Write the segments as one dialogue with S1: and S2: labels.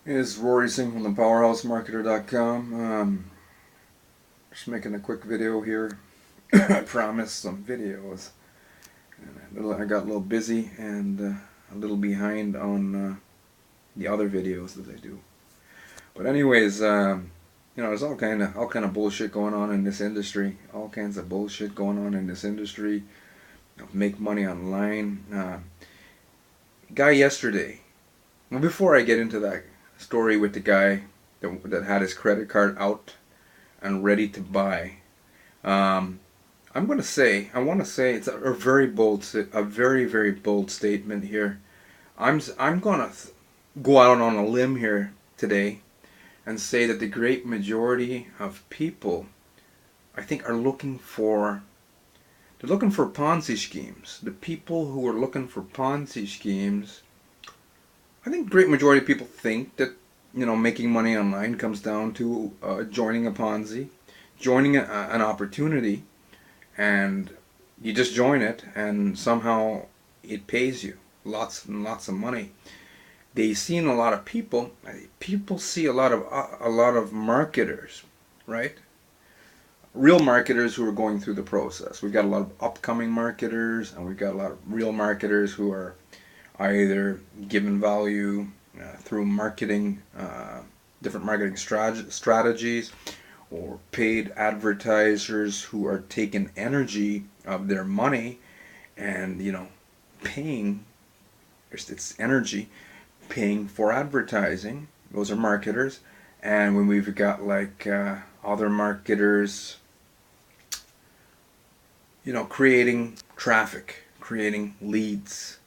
S1: Is Rory Singh from the PowerhouseMarketer.com. Just making a quick video here. I promised some videos. And I got a little busy and a little behind on the other videos that I do. But anyways, there's all kind of bullshit going on in this industry. All kinds of bullshit going on in this industry. Make money online. Guy yesterday. Well, before I get into that story with the guy that had his credit card out and ready to buy, um, I want to say it's a very bold, a very very bold statement here. I'm gonna go out on a limb here today and say that the great majority of people, I think, are looking for Ponzi schemes. The people who are looking for Ponzi schemes, I think great majority of people think that making money online comes down to joining a Ponzi, joining an opportunity, and you just join it, and somehow it pays you lots and lots of money. They see in a lot of people. People see a lot of marketers, right? Real marketers who are going through the process. We've got a lot of upcoming marketers, and we've got a lot of real marketers who are either given value through marketing, different marketing strategies, or paid advertisers who are taking energy of their money and paying. It's energy paying for advertising. Those are marketers. And when we've got like other marketers, creating traffic, creating leads,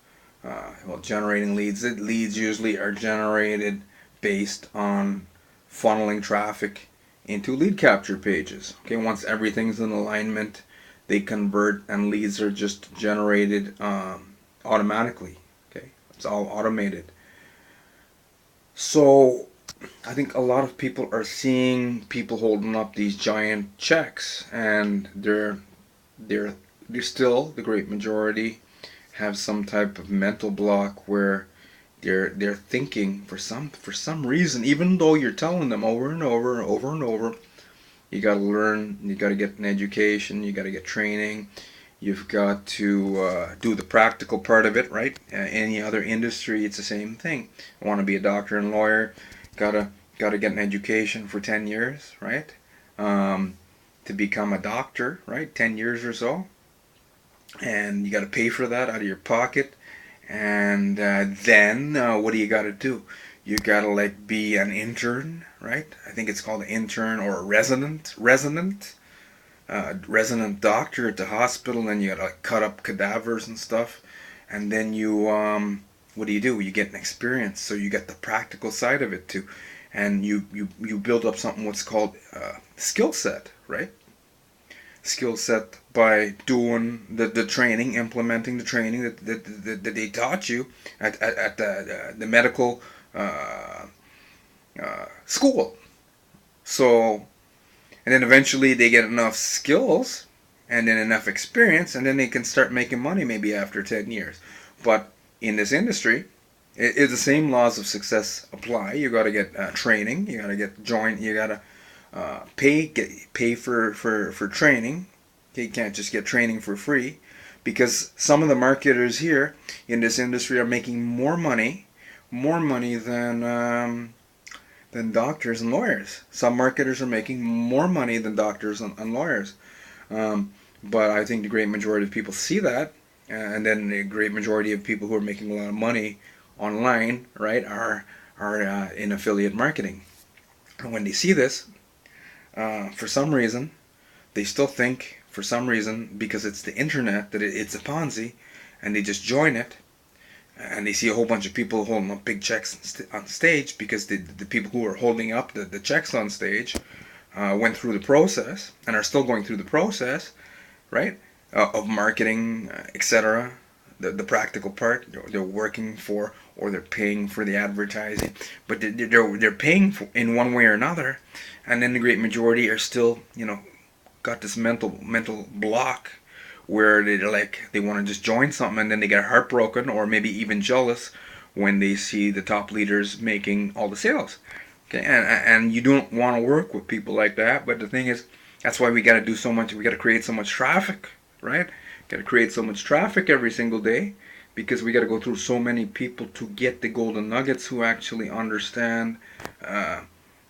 S1: generating leads. Leads usually are generated based on funneling traffic into lead capture pages. Okay, once everything's in alignment, they convert, and leads are just generated automatically. Okay, it's all automated. So I think a lot of people are seeing people holding up these giant checks, and they're they're still, the great majority, have some type of mental block where they're thinking for some reason, even though you're telling them over and over and over and over, you got to learn, you got to get an education, you got to get training, you've got to do the practical part of it, right? Any other industry, it's the same thing. I want to be a doctor and lawyer, gotta get an education for 10 years, right? Um, to become a doctor, right? 10 years or so, and you got to pay for that out of your pocket. And then what do you got to do? You got to like be an intern, right? I think it's called an intern or a resident doctor at the hospital. And then you got to like cut up cadavers and stuff. And then what do? You get an experience, so you get the practical side of it too, and you build up something what's called skill set, right? Skill set by doing the training, implementing the training that they taught you at the medical school. So, and then eventually they get enough skills and then enough experience, and then they can start making money maybe after 10 years. But in this industry, the same laws of success apply. You got to get training, you got to get join, you got to pay for training. You can't just get training for free, because some of the marketers here in this industry are making more money than doctors and lawyers. Some marketers are making more money than doctors and lawyers. But I think the great majority of people see that, and then the great majority of people who are making a lot of money online, right, are in affiliate marketing. And when they see this, for some reason, they still think, for some reason, because it's the internet, that it's a Ponzi, and they just join it, and they see a whole bunch of people holding up big checks on stage, because the people who are holding up the checks on stage went through the process and are still going through the process, right, of marketing, etc. The practical part, they're working for, or they're paying for the advertising, but they're paying for in one way or another, and then the great majority are still got this mental block where they want to just join something, and then they get heartbroken or maybe even jealous when they see the top leaders making all the sales. Okay, and you don't want to work with people like that. But the thing is, that's why we got to do so much. We got to create so much traffic, right? Got to create so much traffic every single day, because we got to go through so many people to get the golden nuggets who actually understand,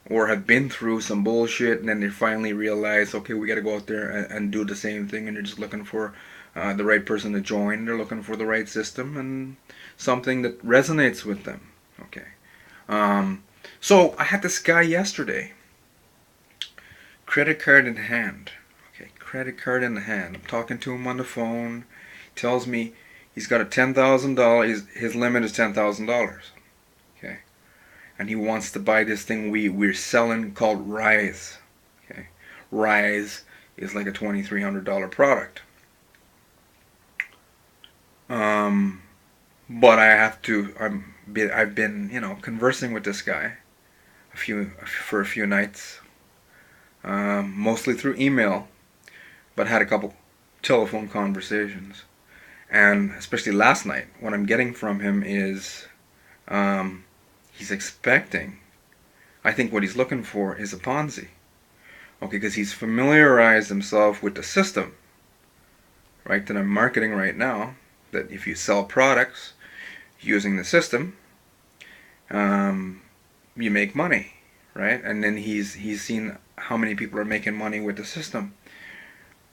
S1: or have been through some bullshit, and then they finally realize, okay, we got to go out there and do the same thing, and they're just looking for the right person to join. They're looking for the right system and something that resonates with them. Okay. So I had this guy yesterday, credit card in hand. Okay, credit card in hand. I'm talking to him on the phone. He tells me he's got a $10,000. His limit is $10,000. Okay, and he wants to buy this thing we're selling called Rise. Okay, Rise is like a $2,300 product. But I've been conversing with this guy for a few nights, mostly through email, but had a couple telephone conversations. And especially last night, what I'm getting from him is, he's expecting, I think what he's looking for is a Ponzi. Okay, because he's familiarized himself with the system, right, that I'm marketing right now, that if you sell products using the system, you make money, right? And then he's seen how many people are making money with the system.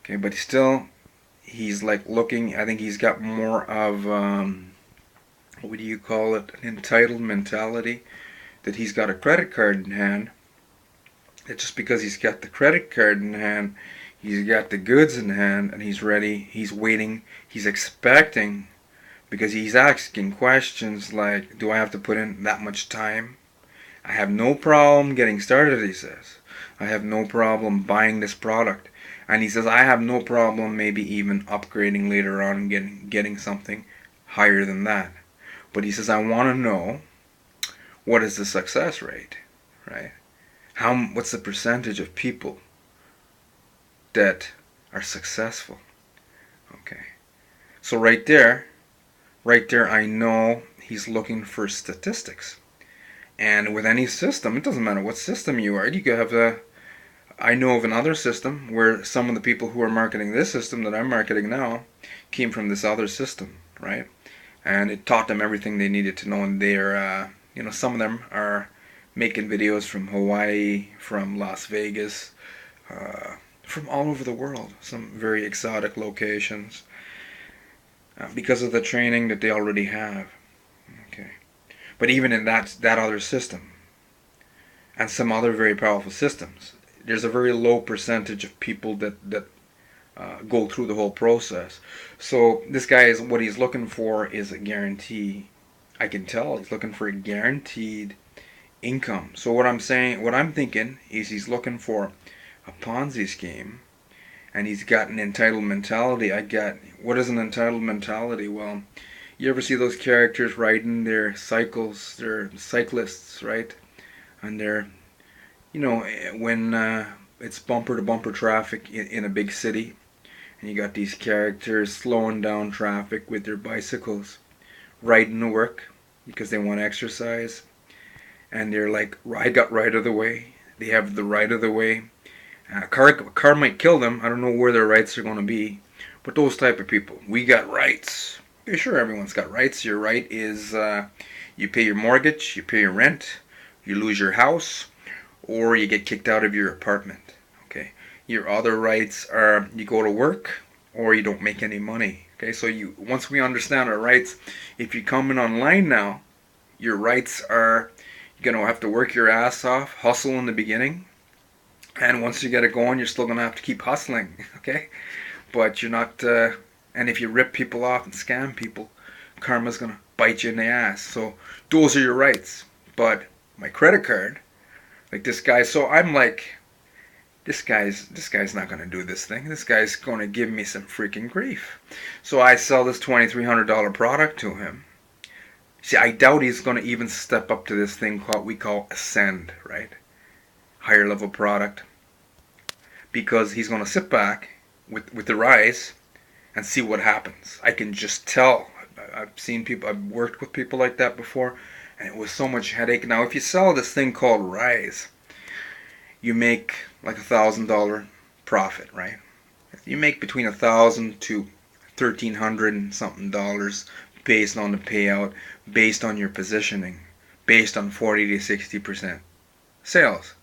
S1: Okay, but he's like looking. I think he's got more of what do you call it? An entitled mentality. That he's got a credit card in hand. That just because he's got the credit card in hand, he's got the goods in hand, and he's ready. He's waiting. He's expecting, because he's asking questions like, "Do I have to put in that much time? I have no problem getting started," he says. "I have no problem buying this product." And he says, "I have no problem maybe even upgrading later on and getting something higher than that." But he says, "I want to know, what is the success rate, right? What's the percentage of people that are successful?" Okay. So right there, I know he's looking for statistics. And with any system, it doesn't matter what system you are. You could have I know of another system where some of the people who are marketing this system that I'm marketing now came from this other system, right? And it taught them everything they needed to know. And they're, some of them are making videos from Hawaii, from Las Vegas, from all over the world, some very exotic locations, because of the training that they already have. Okay. But even in that other system, and some other very powerful systems, there's a very low percentage of people that go through the whole process. So this guy what he's looking for is a guarantee. I can tell he's looking for a guaranteed income. So what I'm thinking is he's looking for a Ponzi scheme, and he's got an entitled mentality. What is an entitled mentality? Well, you ever see those characters riding their cycles? They're cyclists, right? And they're, when it's bumper to bumper traffic in a big city, and you got these characters slowing down traffic with their bicycles, riding to work because they want exercise, and they're like, "I got right of the way." They have the right of the way. A car might kill them. I don't know where their rights are going to be, but those type of people, we got rights. Yeah, sure, everyone's got rights. Your right is you pay your mortgage, you pay your rent, you lose your house, or you get kicked out of your apartment. Okay. Your other rights are you go to work, or you don't make any money. Okay. So once we understand our rights, if you come in online now, your rights are you're gonna have to work your ass off, hustle in the beginning, and once you get it going, you're still gonna have to keep hustling. Okay. But you're not. And if you rip people off and scam people, karma's gonna bite you in the ass. So those are your rights. But my credit card, like this guy, so I'm like, this guy's not gonna do this thing. This guy's gonna give me some freaking grief. So I sell this $2,300 product to him. See, I doubt he's gonna even step up to this thing we call Ascend, right? Higher level product, because he's gonna sit back with the Rise and see what happens. I can just tell I've seen people, I've worked with people like that before, and it was so much headache. Now, if you sell this thing called Rise, you make like $1,000 profit, right? You make between $1,000 to $1,300 and something dollars based on the payout, based on your positioning, based on 40 to 60% sales.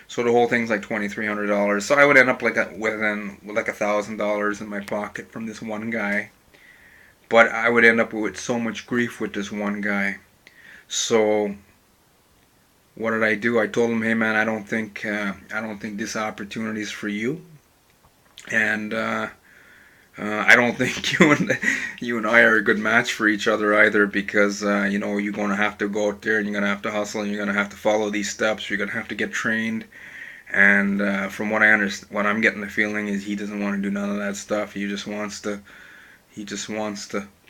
S1: So the whole thing's like $2,300. So I would end up like with like $1,000 in my pocket from this one guy. But I would end up with so much grief with this one guy. So what did I do? I told him, "Hey man, I don't think this opportunity is for you, and I don't think you and I are a good match for each other either, because you're going to have to go out there and you're going to have to hustle and you're going to have to follow these steps. You're going to have to get trained." And from what I understand, what I'm getting the feeling is he doesn't want to do none of that stuff. He just wants to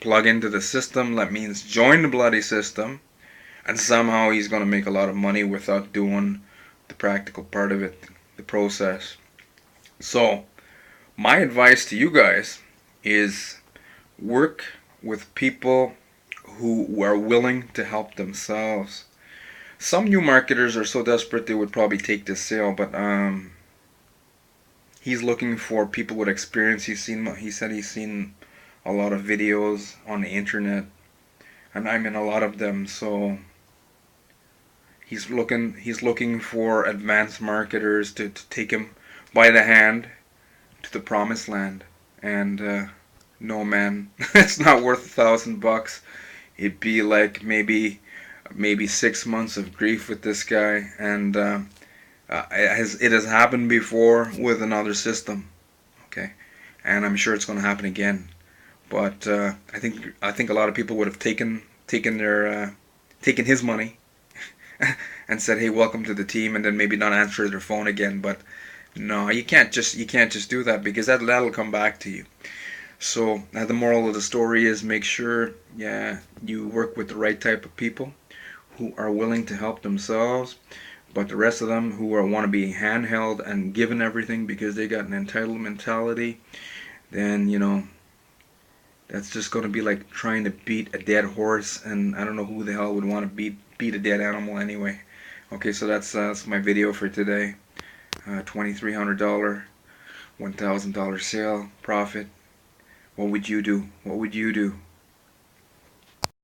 S1: plug into the system. That means join the bloody system, and somehow he's going to make a lot of money without doing the practical part of it, the process. So my advice to you guys is work with people who are willing to help themselves. Some new marketers are so desperate they would probably take this sale, but he's looking for people with experience. He said he's seen a lot of videos on the internet, and I'm in a lot of them. So he's looking for advanced marketers to take him by the hand to the promised land. And no man, it's not worth $1,000. It'd be like maybe 6 months of grief with this guy, and it has happened before with another system, okay, and I'm sure it's going to happen again. But I think a lot of people would have taken his money and said, "Hey, welcome to the team," and then maybe not answer their phone again. But no, you can't just do that, because that'll come back to you. So the moral of the story is, make sure, yeah, you work with the right type of people who are willing to help themselves, but the rest of them who want to be handheld and given everything because they got an entitled mentality, then that's just going to be like trying to beat a dead horse, and I don't know who the hell would want to beat a dead animal anyway. Okay, so that's my video for today. $2,300, $1,000 sale profit. What would you do? What would you do?